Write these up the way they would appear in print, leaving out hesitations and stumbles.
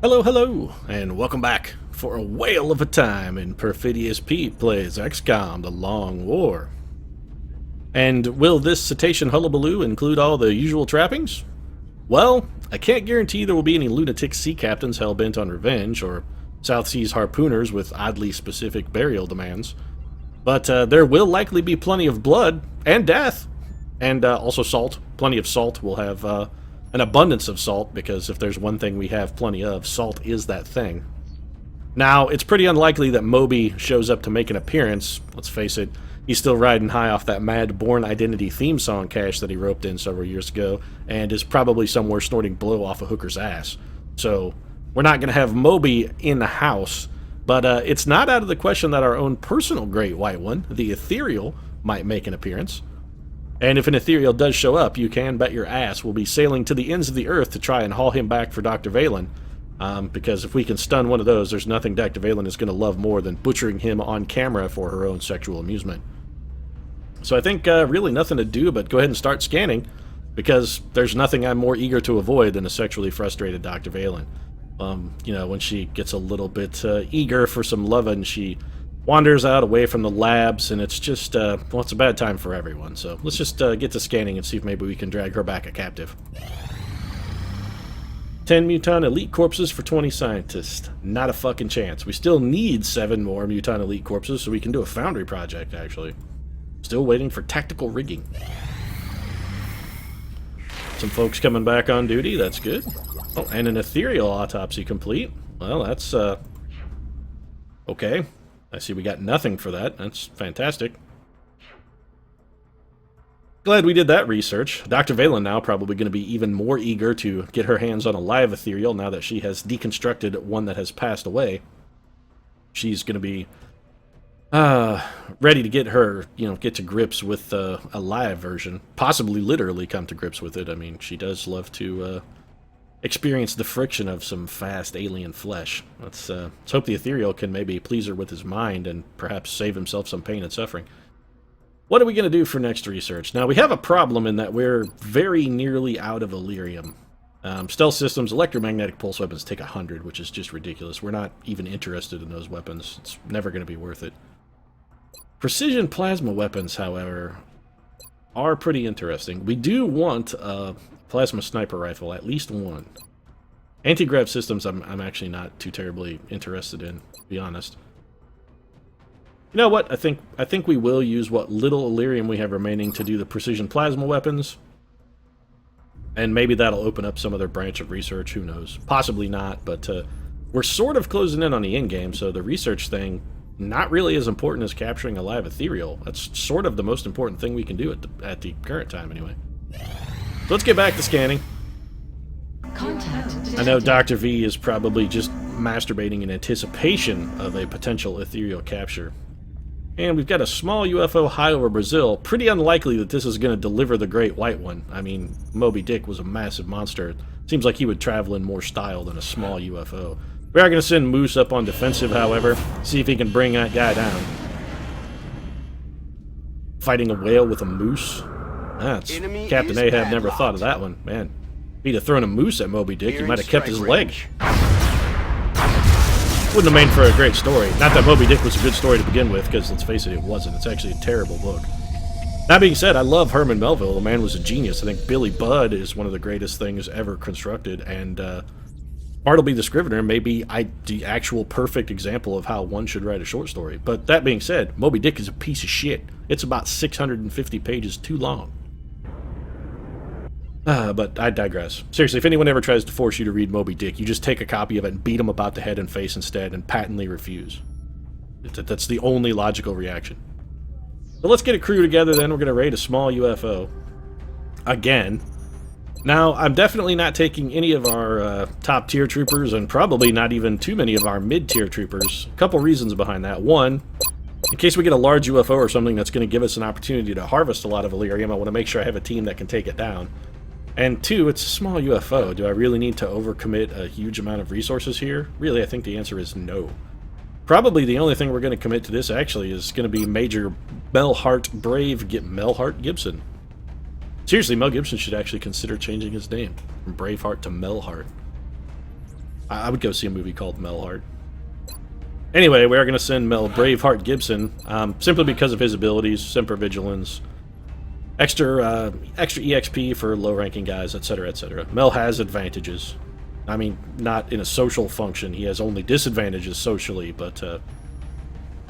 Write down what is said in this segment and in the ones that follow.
Hello, hello, and welcome back for a whale of a time in Perfidious Pete plays XCOM, The Long War. And will this cetacean hullabaloo include all the usual trappings? Well, I can't guarantee there will be any lunatic sea captains hell-bent on revenge, or South Seas harpooners with oddly specific burial demands. But there will likely be plenty of blood, and death, and also salt. Plenty of salt. We'll have an abundance of salt, because if there's one thing we have plenty of, salt is that thing. Now, it's pretty unlikely that Moby shows up to make an appearance. Let's face it, he's still riding high off that Mad Born Identity theme song cache that he roped in several years ago, and is probably somewhere snorting blow off a hooker's ass. So, we're not going to have Moby in the house, but it's not out of the question that our own personal Great White One, the Ethereal, might make an appearance. And if an Ethereal does show up, you can bet your ass we'll be sailing to the ends of the earth to try and haul him back for Dr. Valen. Because if we can stun one of those, there's nothing Dr. Valen is going to love more than butchering him on camera for her own sexual amusement. So I think really nothing to do but go ahead and start scanning, because there's nothing I'm more eager to avoid than a sexually frustrated Dr. Valen. You know, when she gets a little bit eager for some lovin', she wanders out away from the labs, and it's just, well, it's a bad time for everyone. So let's just get to scanning and see if maybe we can drag her back a captive. 10 Muton Elite Corpses for 20 Scientists. Not a fucking chance. We still need 7 more Muton Elite Corpses so we can do a Foundry project, actually. Still waiting for tactical rigging. Some folks coming back on duty, that's good. Oh, and an Ethereal Autopsy complete. Well, that's, okay. I see we got nothing for that. That's fantastic. Glad we did that research. Dr. Valen now probably going to be even more eager to get her hands on a live Ethereal now that she has deconstructed one that has passed away. She's going to be ready to get her, get to grips with a live version. Possibly literally come to grips with it. I mean, she does love to experience the friction of some fast alien flesh. Let's hope the Ethereal can maybe please her with his mind and perhaps save himself some pain and suffering. What are we going to do for next research? Now, we have a problem in that we're very nearly out of Illyrium. Stealth systems, electromagnetic pulse weapons take 100, which is just ridiculous. We're not even interested in those weapons. It's never going to be worth it. Precision plasma weapons, however, are pretty interesting. We do want a plasma sniper rifle, at least one. Anti-grav systems I'm actually not too terribly interested in, to be honest. You know what? I think we will use what little Illyrium we have remaining to do the precision plasma weapons. And maybe that'll open up some other branch of research, who knows. Possibly not, but we're sort of closing in on the endgame, so the research thing, not really as important as capturing a live Ethereal. That's sort of the most important thing we can do at the current time, anyway. So let's get back to scanning. I know Dr. V is probably just masturbating in anticipation of a potential Ethereal capture. And we've got a small UFO high over Brazil. Pretty unlikely that this is going to deliver the Great White One. I mean, Moby Dick was a massive monster. Seems like he would travel in more style than a small UFO. We are going to send Moose up on defensive, however. See if he can bring that guy down. Fighting a whale with a moose? That's Captain Ahab never thought of that one. Man, if he'd have thrown a moose at Moby Dick, he might have kept his leg. Wouldn't have made for a great story. Not that Moby Dick was a good story to begin with, because let's face it, it wasn't. It's actually a terrible book. That being said, I love Herman Melville. The man was a genius. I think Billy Budd is one of the greatest things ever constructed, and Bartleby the Scrivener may be the actual perfect example of how one should write a short story. But that being said, Moby Dick is a piece of shit. It's about 650 pages too long. But I digress. Seriously, if anyone ever tries to force you to read Moby Dick, you just take a copy of it and beat them about the head and face instead and patently refuse. That's the only logical reaction. So let's get a crew together then. We're going to raid a small UFO. Again. Now, I'm definitely not taking any of our top tier troopers, and probably not even too many of our mid-tier troopers. A couple reasons behind that. One, in case we get a large UFO or something that's going to give us an opportunity to harvest a lot of Illyrium, I want to make sure I have a team that can take it down. And two, it's a small UFO. Do I really need to overcommit a huge amount of resources here? Really, I think the answer is no. Probably the only thing we're going to commit to this, actually, is going to be Major Melhart Gibson. Seriously, Mel Gibson should actually consider changing his name from Braveheart to Melhart. I would go see a movie called Melheart. Anyway, we are going to send Mel Braveheart Gibson, simply because of his abilities, Semper Vigilance, extra EXP for low-ranking guys, etc., etc. Mel has advantages. I mean, not in a social function. He has only disadvantages socially, but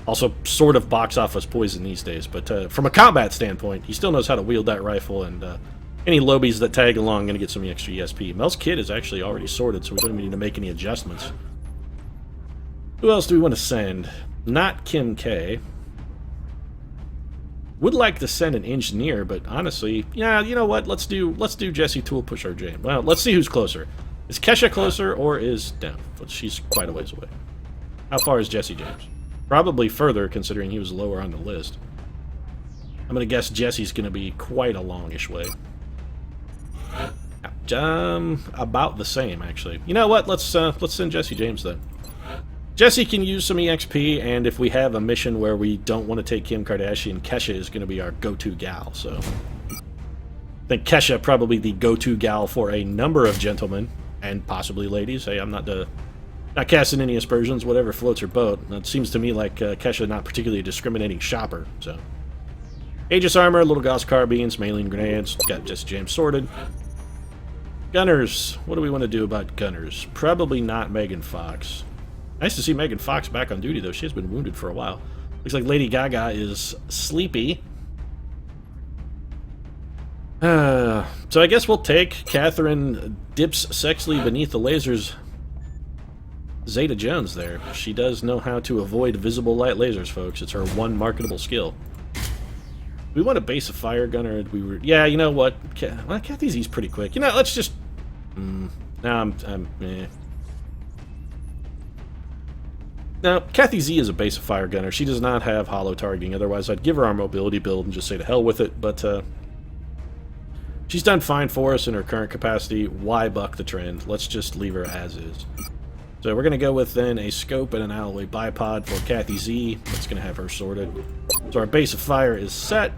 also sort of box office poison these days. But from a combat standpoint, he still knows how to wield that rifle, and any lobies that tag along are going to get some extra ESP. Mel's kit is actually already sorted, so we don't even need to make any adjustments. Who else do we want to send? Not Kim K. Would like to send an engineer, but honestly, yeah, you know what? Let's do Jesse Tool Pusher James. Well, let's see who's closer. Is Kesha closer, or is no? But she's quite a ways away. How far is Jesse James? Probably further, considering he was lower on the list. I'm gonna guess Jesse's gonna be quite a longish way. About the same, actually. You know what? Let's send Jesse James then. Jesse can use some EXP, and if we have a mission where we don't want to take Kim Kardashian, Kesha is going to be our go-to gal, so... I think Kesha probably the go-to gal for a number of gentlemen, and possibly ladies. Hey, I'm not casting any aspersions, whatever floats her boat. It seems to me like Kesha not particularly a discriminating shopper, so... Aegis Armor, Little Gauss Carbines, Maline Grenades, got Jesse James sorted. Gunners, what do we want to do about Gunners? Probably not Megan Fox. Nice to see Megan Fox back on duty, though. She has been wounded for a while. Looks like Lady Gaga is sleepy. So I guess we'll take Catherine dips sexily beneath the lasers. Zeta Jones there. She does know how to avoid visible light lasers, folks. It's her one marketable skill. We want a base of fire gunner. Yeah, you know what? Well, Kathy Z's pretty quick. You know, let's just... No, Now, Kathy Z is a base of fire gunner. She does not have hollow targeting. Otherwise, I'd give her our mobility build and just say to hell with it. But she's done fine for us in her current capacity. Why buck the trend? Let's just leave her as is. So we're going to go with then a scope and an alloy bipod for Kathy Z. That's going to have her sorted. So our base of fire is set.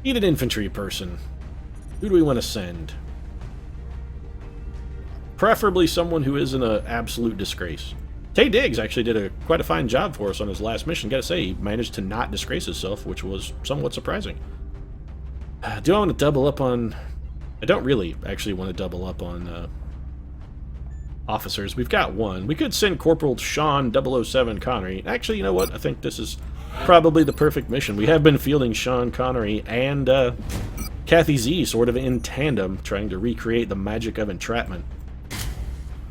Need an infantry person. Who do we want to send? Preferably someone who isn't an absolute disgrace. Tay Diggs actually did quite a fine job for us on his last mission. Gotta say, he managed to not disgrace himself, which was somewhat surprising. Do I want to double up on... I don't really actually want to double up on officers. We've got one. We could send Corporal Sean 007 Connery. Actually, you know what? I think this is probably the perfect mission. We have been fielding Sean Connery and Kathy Z sort of in tandem, trying to recreate the magic of entrapment.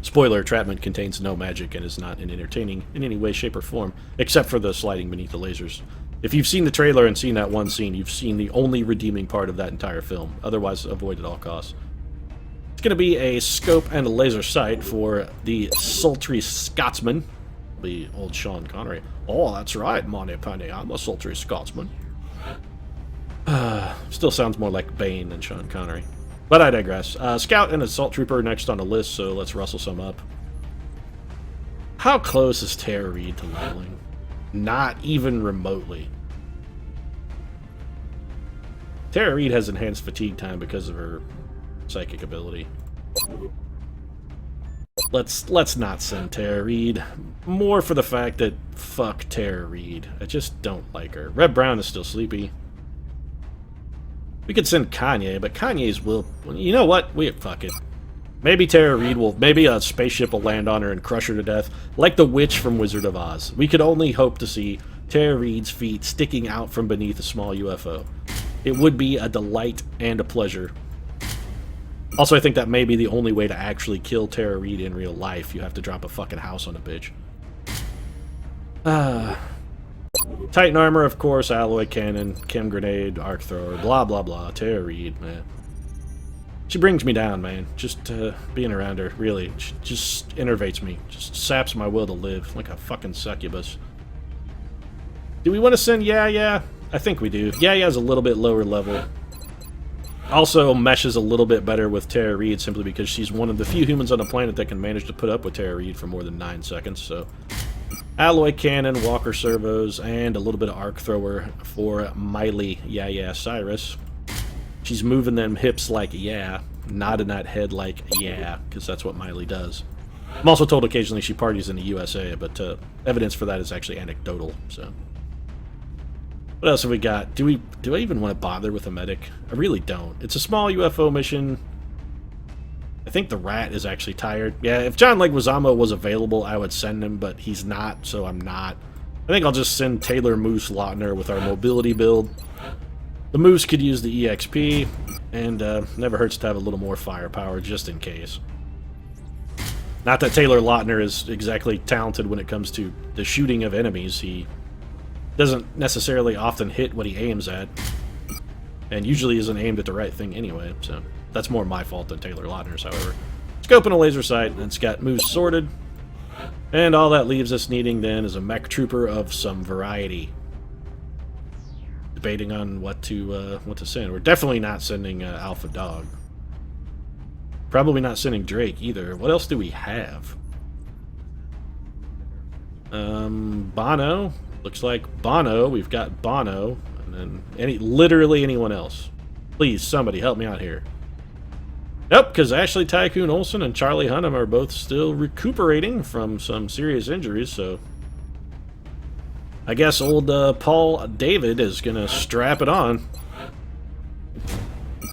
Spoiler, entrapment contains no magic and is not entertaining in any way, shape, or form, except for the sliding beneath the lasers. If you've seen the trailer and seen that one scene, you've seen the only redeeming part of that entire film. Otherwise, avoid at all costs. It's going to be a scope and a laser sight for the sultry Scotsman, the old Sean Connery. Oh, that's right, Monty Penny, I'm a sultry Scotsman. Still sounds more like Bane than Sean Connery. But I digress. Scout and Assault Trooper next on the list, so let's rustle some up. How close is Tara Reid to leveling? Not even remotely. Tara Reid has enhanced fatigue time because of her psychic ability. Let's not send Tara Reid. More for the fact that fuck Tara Reid. I just don't like her. Red Brown is still sleepy. We could send Kanye, but Kanye's will... You know what? Fuck it. Maybe Tara Reid will... Maybe a spaceship will land on her and crush her to death, like the witch from Wizard of Oz. We could only hope to see Tara Reid's feet sticking out from beneath a small UFO. It would be a delight and a pleasure. Also, I think that may be the only way to actually kill Tara Reid in real life. You have to drop a fucking house on a bitch. Titan armor, of course, alloy cannon, chem grenade, arc thrower, blah blah blah. Tara Reid, man. She brings me down, man. Just being around her, really, just enervates me. Just saps my will to live, like a fucking succubus. Do we want to send Yeah? I think we do. Ya's a little bit lower level. Also meshes a little bit better with Tara Reid, simply because she's one of the few humans on the planet that can manage to put up with Tara Reid for more than 9 seconds, so... Alloy cannon, walker servos, and a little bit of arc thrower for Miley Cyrus. She's moving them hips like nodding that head like because that's what Miley does. I'm also told occasionally she parties in the USA, but evidence for that is actually anecdotal, so... What else have we got? Do I even want to bother with a medic? I really don't. It's a small UFO mission. I think the rat is actually tired. Yeah, if John Leguizamo was available, I would send him, but he's not, so I'm not. I think I'll just send Taylor Moose Lautner with our mobility build. The Moose could use the EXP, and never hurts to have a little more firepower, just in case. Not that Taylor Lautner is exactly talented when it comes to the shooting of enemies. He doesn't necessarily often hit what he aims at, and usually isn't aimed at the right thing anyway, so that's more my fault than Taylor Lautner's, however. Scope and a laser sight, and it's got moves sorted, and all that leaves us needing then is a mech trooper of some variety. Debating on what to send. We're definitely not sending Alpha Dog. Probably not sending Drake either. What else do we have? Bono. Looks like Bono. We've got Bono. And then literally anyone else. Please, somebody help me out here. Nope, because Ashley Tycoon Olsen and Charlie Hunnam are both still recuperating from some serious injuries, so... I guess old Paul David is going to strap it on. A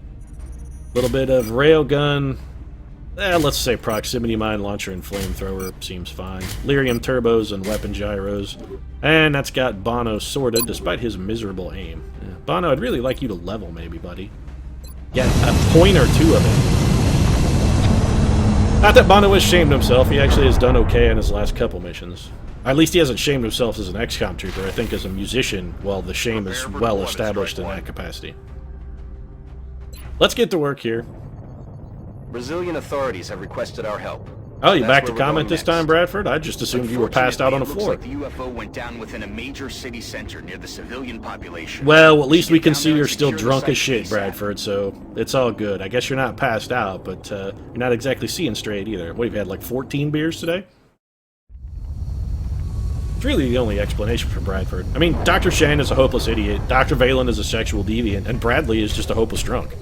little bit of railgun. Let's say proximity mine launcher and flamethrower seems fine. Lyrium turbos and weapon gyros. And that's got Bono sorted, despite his miserable aim. Yeah. Bono, I'd really like you to level, maybe, buddy. Get a point or two of it. Not that Bono has shamed himself. He actually has done okay in his last couple missions. At least he hasn't shamed himself as an XCOM trooper. I think as a musician, well, the shame is well established in that capacity. Let's get to work here. Brazilian authorities have requested our help. Oh, you back to comment this time, Bradford? I just assumed you were passed out on the floor. Like the UFO went down within a major city center near the civilian population. Well, at least we can see you're still drunk as shit, Bradford, so it's all good. I guess you're not passed out, but you're not exactly seeing straight either. What, you've had like 14 beers today? It's really the only explanation for Bradford. I mean, Dr. Shen is a hopeless idiot, Dr. Valen is a sexual deviant, and Bradley is just a hopeless drunk.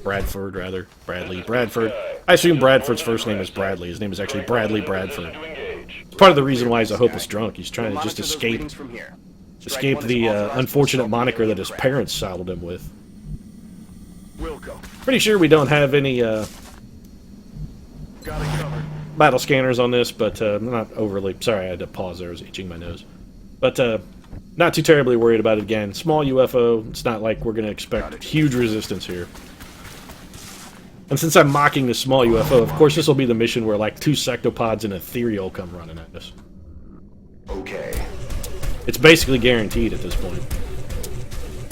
Bradford, rather. Bradford. I assume Bradford's first name is Bradley. His name is actually Bradley Bradford. It's part of the reason why he's a hopeless drunk. He's trying to just escape the unfortunate moniker that his parents saddled him with. Pretty sure we don't have any battle scanners on this, but I'm not overly... Sorry, I had to pause there. I was itching my nose. But not too terribly worried about it again. Small UFO. It's not like we're going to expect huge resistance here. And since I'm mocking the small UFO, of course this will be the mission where like 2 sectopods and ethereal come running at us. Okay. It's basically guaranteed at this point.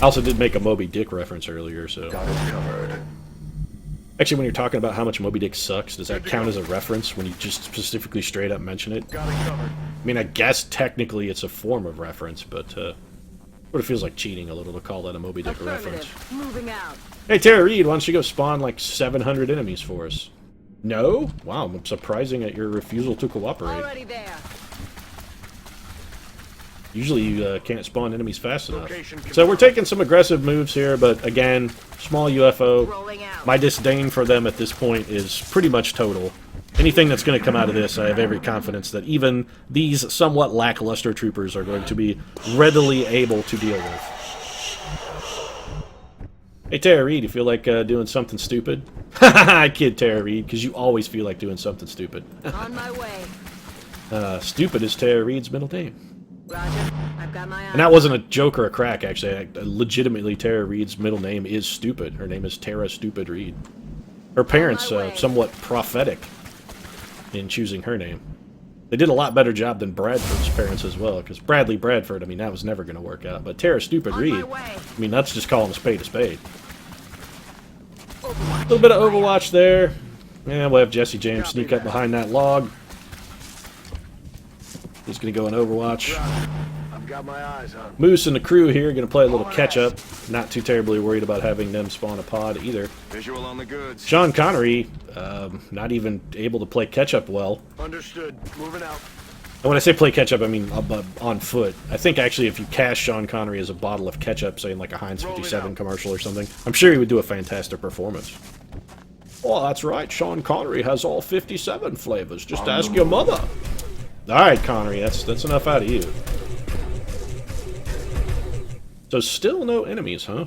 I also did make a Moby Dick reference earlier, so... Got it covered. Actually, when you're talking about how much Moby Dick sucks, does that count as a reference when you just specifically straight up mention it? Got it covered. I mean, I guess technically it's a form of reference, but sort of feels like cheating a little to call that a Moby Dick reference. Moving out. Hey, Tara Reid, why don't you go spawn like 700 enemies for us? No? Wow, I'm surprising at your refusal to cooperate. Already there. Usually you can't spawn enemies fast enough. So we're taking some aggressive moves here, but again, small UFO. Rolling out. My disdain for them at this point is pretty much total. Anything that's going to come out of this, I have every confidence that even these somewhat lackluster troopers are going to be readily able to deal with. Hey, Tara Reid, you feel like doing something stupid? I kid, Tara Reid, because you always feel like doing something stupid. On my way. Stupid is Tara Reid's middle name. Roger. I've got my eye. And that wasn't a joke or a crack, actually. Legitimately, Tara Reid's middle name is Stupid. Her name is Tara Stupid Reid. Her parents, somewhat prophetic in choosing her name. They did a lot better job than Bradford's parents as well, because Bradley Bradford, I mean, that was never going to work out. But Tara Stupid Reid, I mean, that's just calling a spade a spade. A little bit of Overwatch there. Yeah, we'll have Jesse James sneak up behind that log. He's going to go in Overwatch. I've got my eyes on. Moose and the crew here going to play a little catch-up. Not too terribly worried about having them spawn a pod either. Visual on the goods. Sean Connery, not even able to play catch-up well. Understood. Moving out. And when I say play catch-up, I mean on foot. I think actually if you cast Sean Connery as a bottle of ketchup, say in like a Heinz 57 commercial or something, I'm sure he would do a fantastic performance. Oh, that's right. Sean Connery has all 57 flavors. Just ask your mother. Alright, Connery, that's enough out of you. So still no enemies, huh?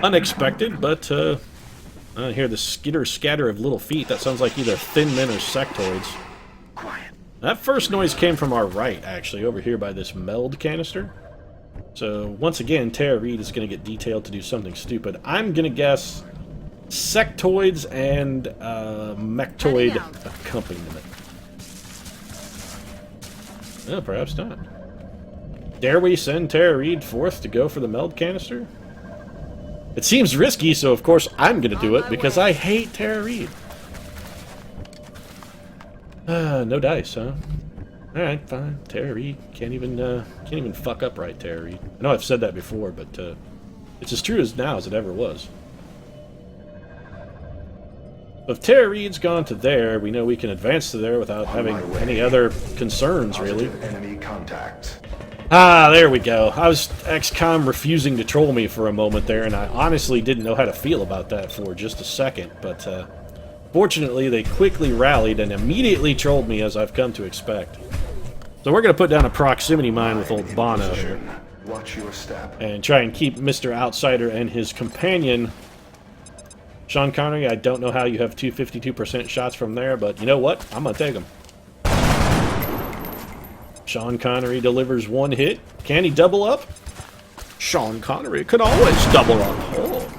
Unexpected, but I hear the skitter-scatter of little feet. That sounds like either thin men or sectoids. That first noise came from our right, actually, over here by this meld canister. So, once again, Tara Reid is going to get detailed to do something stupid. I'm going to guess sectoids and mectoid accompaniment. No, perhaps not. Dare we send Tara Reid forth to go for the meld canister? It seems risky, so of course I'm going to do it because I hate Tara Reid. No dice, huh? Alright, fine. Tara Reid can't even fuck up right, Tara Reid. I know I've said that before, but it's as true as now as it ever was. If Tara Reid's gone to there, we know we can advance to there without having any other concerns, really. Enemy contact. Ah, there we go. I was XCOM refusing to troll me for a moment there, and I honestly didn't know how to feel about that for just a second, but fortunately they quickly rallied and immediately trolled me, as I've come to expect. So we're going to put down a proximity mine with old Bono here. Watch your step. And try and keep Mr. Outsider and his companion... Sean Connery, I don't know how you have 252% shots from there, but you know what? I'm going to take them. Sean Connery delivers one hit. Can he double up? Sean Connery can always double up.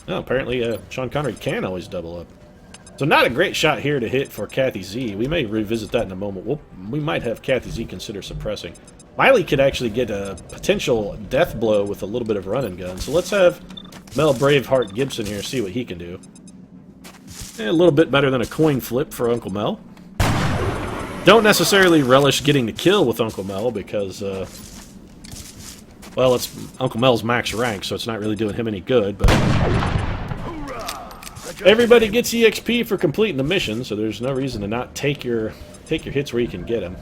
Oh, apparently Sean Connery can always double up. So not a great shot here to hit for Kathy Z. We may revisit that in a moment. We might have Kathy Z consider suppressing. Miley could actually get a potential death blow with a little bit of run and gun. So let's have Mel Braveheart Gibson here, see what he can do. A little bit better than a coin flip for Uncle Mel. Don't necessarily relish getting the kill with Uncle Mel because, well, it's Uncle Mel's max rank, so it's not really doing him any good, but... Everybody gets EXP for completing the mission, so there's no reason to not take your hits where you can get them.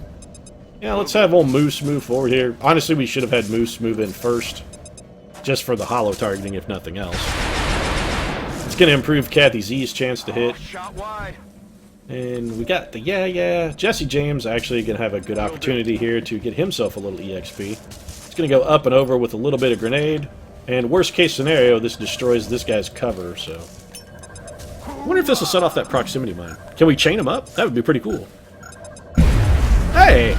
Yeah, let's have old Moose move forward here. Honestly, we should have had Moose move in first, just for the hollow targeting, if nothing else. It's going to improve Kathy Z's chance to hit. Shot wide. And we got the Jesse James actually going to have a good opportunity here to get himself a little EXP. It's going to go up and over with a little bit of grenade. And worst case scenario, this destroys this guy's cover, so... I wonder if this will set off that proximity mine. Can we chain him up? That would be pretty cool. Hey!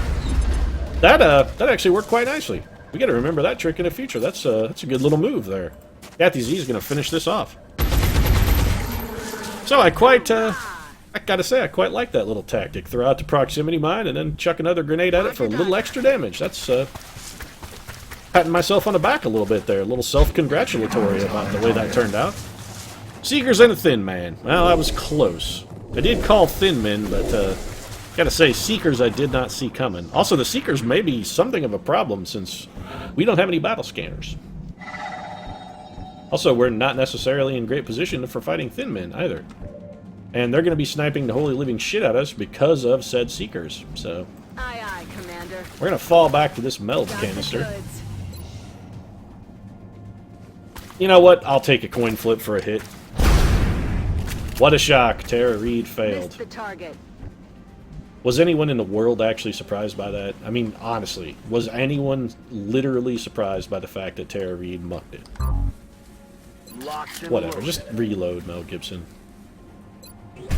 That actually worked quite nicely. We got to remember that trick in the future. That's a good little move there. Kathy Z is going to finish this off. So I gotta say, I quite like that little tactic. Throw out the proximity mine and then chuck another grenade at it for a little extra damage. That's patting myself on the back a little bit there. A little self-congratulatory about the way that turned out. Seekers and a Thin Man. Well, that was close. I did call Thin Men, but gotta say, Seekers I did not see coming. Also, the Seekers may be something of a problem since we don't have any battle scanners. Also, we're not necessarily in great position for fighting Thin Men either. And they're going to be sniping the holy living shit out of us because of said Seekers. So, Aye, aye, Commander. we're going to fall back to this meld canister. You know what? I'll take a coin flip for a hit. What a shock. Tara Reid failed. Missed the target. Was anyone in the world actually surprised by that? I mean, honestly, was anyone literally surprised by the fact that Tara Reid mucked it? Whatever, just reload, Mel Gibson.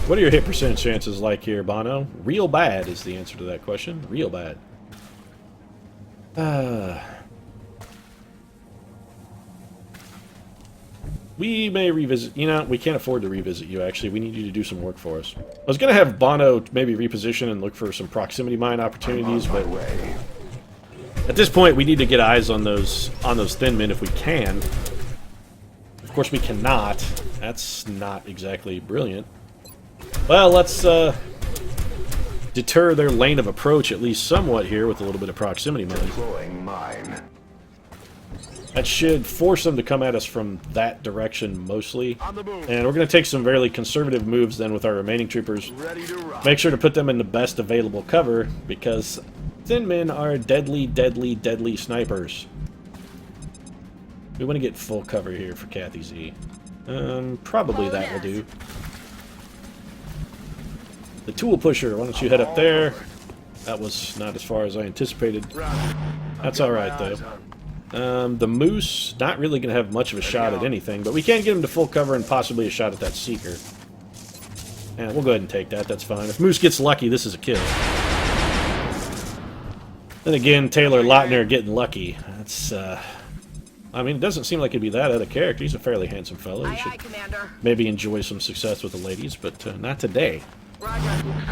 What are your hit percent chances like here, Bono? Real bad is the answer to that question. Real bad. We may revisit... You know, we can't afford to revisit you, actually. We need you to do some work for us. I was going to have Bono maybe reposition and look for some proximity mine opportunities, but... At this point, we need to get eyes on those Thin Men if we can. Of course, we cannot. That's not exactly brilliant. Well, let's deter their lane of approach at least somewhat here with a little bit of proximity mine. That should force them to come at us from that direction mostly. And we're going to take some fairly conservative moves then with our remaining troopers. Make sure to put them in the best available cover because Thin Men are deadly, deadly, deadly snipers. We want to get full cover here for Kathy Z. Probably that will do. The tool pusher, why don't you head up there? That was not as far as I anticipated. That's alright, though. The moose, not really going to have much of a shot at anything, but we can get him to full cover and possibly a shot at that seeker. And we'll go ahead and take that, that's fine. If Moose gets lucky, this is a kill. Then again, Taylor Lautner getting lucky. That's, I mean, it doesn't seem like he'd be that out of character. He's a fairly handsome fellow. He should maybe enjoy some success with the ladies, but not today.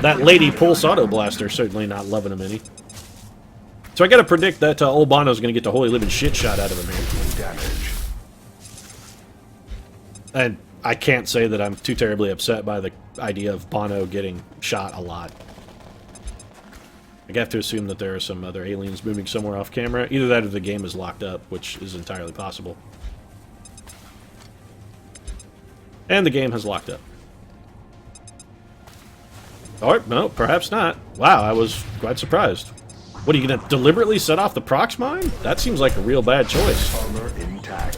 That lady Pulse Auto Blaster certainly not loving him any. So I gotta predict that old Bono's gonna get the holy living shit shot out of him here. Damage. And I can't say that I'm too terribly upset by the idea of Bono getting shot a lot. I have to assume that there are some other aliens moving somewhere off camera. Either that or the game is locked up, which is entirely possible. And the game has locked up. Or, no, perhaps not. Wow, I was quite surprised. What, are you going to deliberately set off the prox mine? That seems like a real bad choice. Armor intact.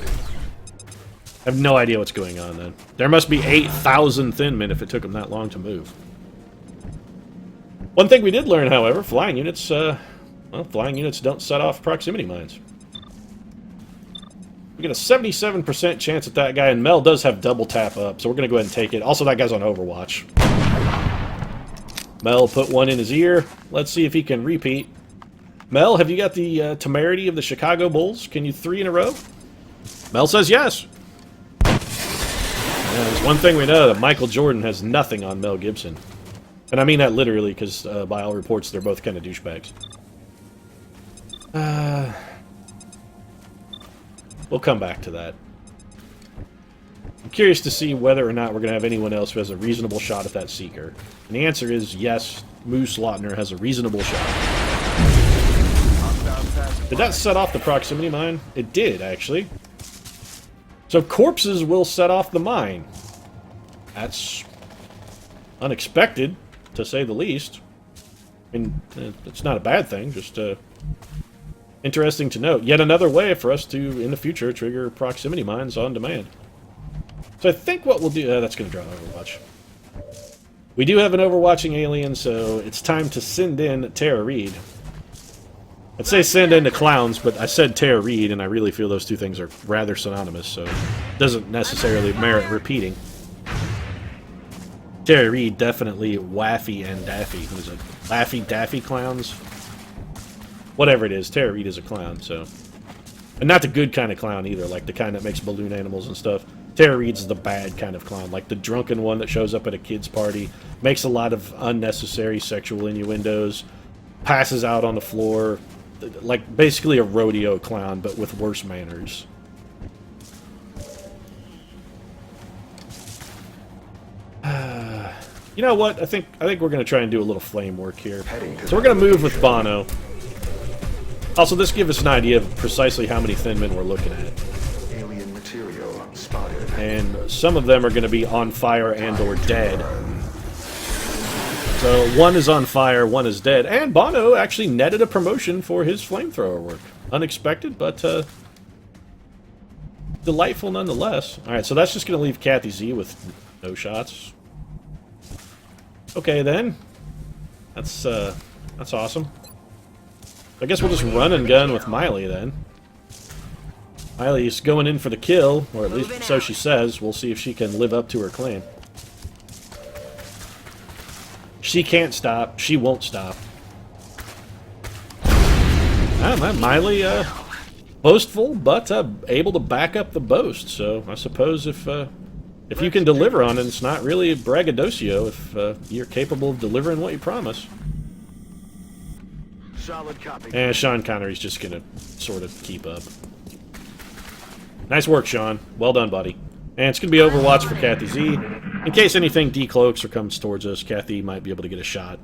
I have no idea what's going on then. There must be 8,000 thin men if it took them that long to move. One thing we did learn, however, flying units, well, flying units don't set off proximity mines. We get a 77% chance at that guy, and Mel does have double tap up, so we're going to go ahead and take it. Also, that guy's on Overwatch. Mel put one in his ear. Let's see if he can repeat. Mel, have you got the temerity of the Chicago Bulls? Can you 3 in a row? Mel says yes. Yeah, there's one thing we know, that Michael Jordan has nothing on Mel Gibson. And I mean that literally, because by all reports, they're both kind of douchebags. We'll come back to that. I'm curious to see whether or not we're going to have anyone else who has a reasonable shot at that Seeker. And the answer is yes, Moose Lautner has a reasonable shot. Did that set off the proximity mine? It did, actually. So corpses will set off the mine. That's unexpected, to say the least. I mean, it's not a bad thing, just interesting to note. Yet another way for us to, in the future, trigger proximity mines on demand. So I think what we'll do... that's going to draw an Overwatch. We do have an overwatching alien, so it's time to send in Tara Reid. I'd say send in the clowns, but I said Tara Reid, and I really feel those two things are rather synonymous, so it doesn't necessarily merit repeating. Tara Reid, definitely Waffy and Daffy. What is it? Laffy Daffy clowns? Whatever it is, Tara Reid is a clown, so... And not the good kind of clown either, like the kind that makes balloon animals and stuff. Tara Reid's the bad kind of clown, like the drunken one that shows up at a kid's party, makes a lot of unnecessary sexual innuendos, passes out on the floor, like basically a rodeo clown, but with worse manners. You know what? I think we're going to try and do a little flame work here. So we're going to move with Bono. Also, this gives us an idea of precisely how many thin men we're looking at. Alien material spotted. And some of them are going to be on fire and or dead. So one is on fire, one is dead. And Bono actually netted a promotion for his flamethrower work. Unexpected, but delightful nonetheless. Alright, so that's just going to leave Kathy Z with no shots. Okay, then. That's awesome. I guess we'll just run and gun with Miley, then. Miley's going in for the kill, or at least so she says. We'll see if she can live up to her claim. She can't stop. She won't stop. Miley, boastful, but able to back up the boast. So I suppose if you can deliver on it, it's not really a braggadocio if you're capable of delivering what you promise. Solid copy. And Sean Connery's just gonna sort of keep up. Nice work, Sean. Well done, buddy. And it's gonna be Overwatch for Kathy Z. In case anything decloaks or comes towards us, Kathy might be able to get a shot.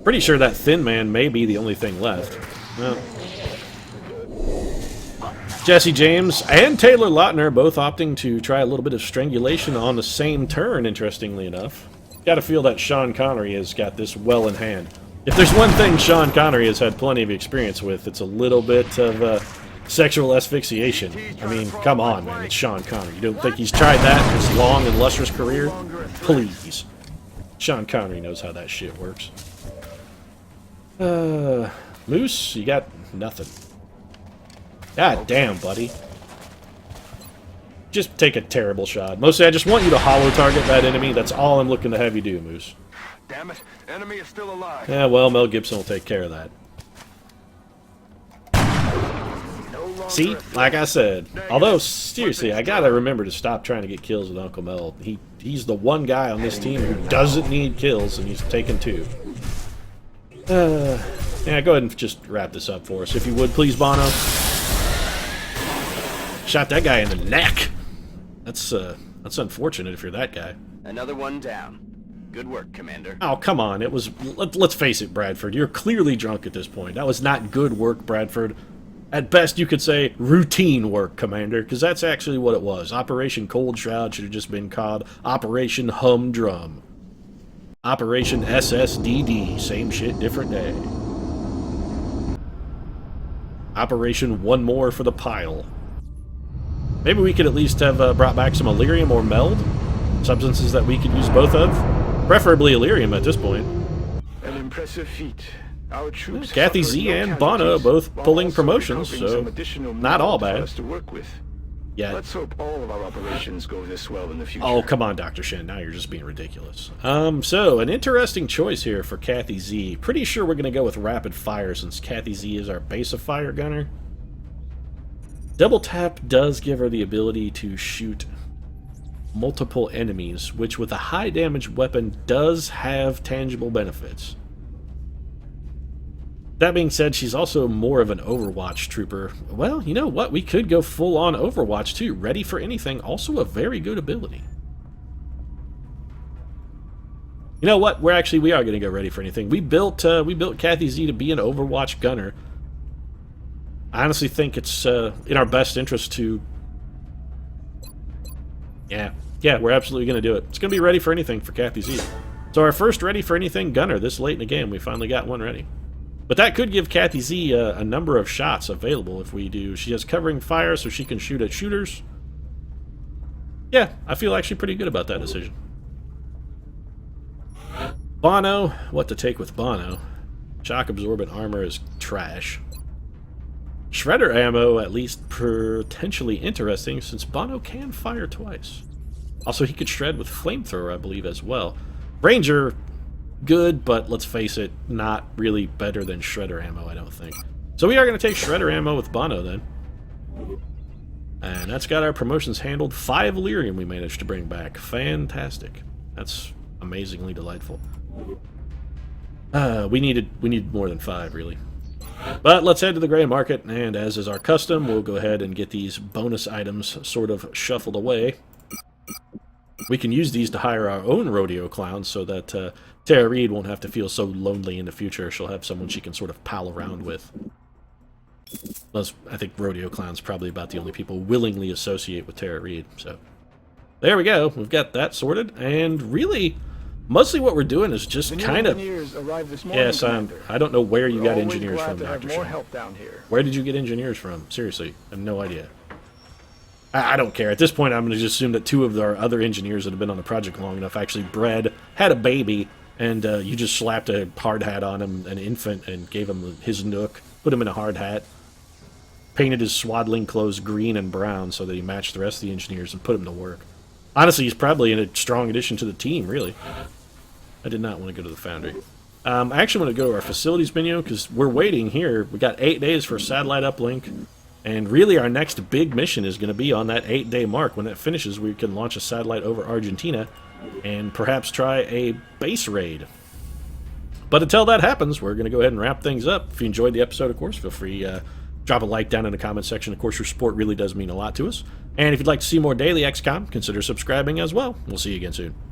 Pretty sure that thin man may be the only thing left. Well, Jesse James and Taylor Lautner both opting to try a little bit of strangulation on the same turn, interestingly enough. Gotta feel that Sean Connery has got this well in hand. If there's one thing Sean Connery has had plenty of experience with, it's a little bit of Sexual asphyxiation. I mean, come on, man. It's Sean Connery. You don't think he's tried that in his long and lustrous career? Please. Sean Connery knows how that shit works. Moose, you got nothing. God damn, buddy. Just take a terrible shot. Mostly, I just want you to hollow target that enemy. That's all I'm looking to have you do, Moose. Damn it, enemy is still alive. Yeah, well, Mel Gibson will take care of that. See? Like I said. Although, seriously, I gotta remember to stop trying to get kills with Uncle Mel. He's the one guy on this team who doesn't need kills, and he's taken 2. Yeah, go ahead and just wrap this up for us, if you would, please, Bono. Shot that guy in the neck. That's unfortunate if you're that guy. Another one down. Good work, Commander. Oh, come on. It was... Let's face it, Bradford. You're clearly drunk at this point. That was not good work, Bradford. At best, you could say routine work, Commander, because that's actually what it was. Operation Cold Shroud should have just been called Operation Humdrum. Operation SSDD. Same shit, different day. Operation One More for the Pile. Maybe we could at least have brought back some Illyrium or Meld. Substances that we could use both of. Preferably Illyrium at this point. An impressive feat. Our troops Kathy Z and Bono both pulling promotions, so not all bad. Yeah. Let's hope all of our operations go this well in the future. Oh, come on, Dr. Shen. Now you're just being ridiculous. So, an interesting choice here for Kathy Z. Pretty sure we're going to go with Rapid Fire since Kathy Z is our base of fire gunner. Double Tap does give her the ability to shoot multiple enemies, which with a high damage weapon does have tangible benefits. That being said, she's also more of an Overwatch trooper. Well, you know what? We could go full-on Overwatch, too. Ready for anything. Also a very good ability. You know what? We are going to go ready for anything. We built Kathy Z to be an Overwatch gunner. I honestly think it's in our best interest to... Yeah, we're absolutely going to do it. It's going to be ready for anything for Kathy Z. So our first ready for anything gunner this late in the game. We finally got one ready. But that could give Kathy Z a number of shots available if we do. She has covering fire, so she can shoot at shooters. Yeah, I feel actually pretty good about that decision. Bono, what to take with Bono? Shock absorbent armor is trash. Shredder ammo, at least potentially interesting, since Bono can fire twice. Also, he could shred with flamethrower, I believe, as well. Ranger... good, but let's face it, not really better than Shredder ammo, I don't think. So we are going to take Shredder ammo with Bono, then. And that's got our promotions handled. 5 Illyrium we managed to bring back. Fantastic. That's amazingly delightful. We need more than 5, really. But let's head to the gray market, and as is our custom, we'll go ahead and get these bonus items sort of shuffled away. We can use these to hire our own rodeo clowns so that Tara Reid won't have to feel so lonely in the future. She'll have someone she can sort of pal around with. Plus, I think rodeo clowns probably about the only people willingly associate with Tara Reid. So there we go. We've got that sorted. And really, mostly what we're doing is just kind of... Yes, I don't know where you got engineers from, Dr. Shen. Where did you get engineers from? Seriously, I have no idea. I don't care. At this point, I'm going to just assume that 2 of our other engineers that have been on the project long enough actually bred, had a baby, and you just slapped a hard hat on him, an infant, and gave him his nook, put him in a hard hat, painted his swaddling clothes green and brown so that he matched the rest of the engineers and put him to work. Honestly, he's probably a strong addition to the team, really. I did not want to go to the foundry. I actually want to go to our facilities menu, because we're waiting here. We got 8 days for satellite uplink. And really, our next big mission is going to be on that 8-day mark. When that finishes, we can launch a satellite over Argentina and perhaps try a base raid. But until that happens, we're going to go ahead and wrap things up. If you enjoyed the episode, of course, feel free drop a like down in the comment section. Of course, your support really does mean a lot to us. And if you'd like to see more daily XCOM, consider subscribing as well. We'll see you again soon.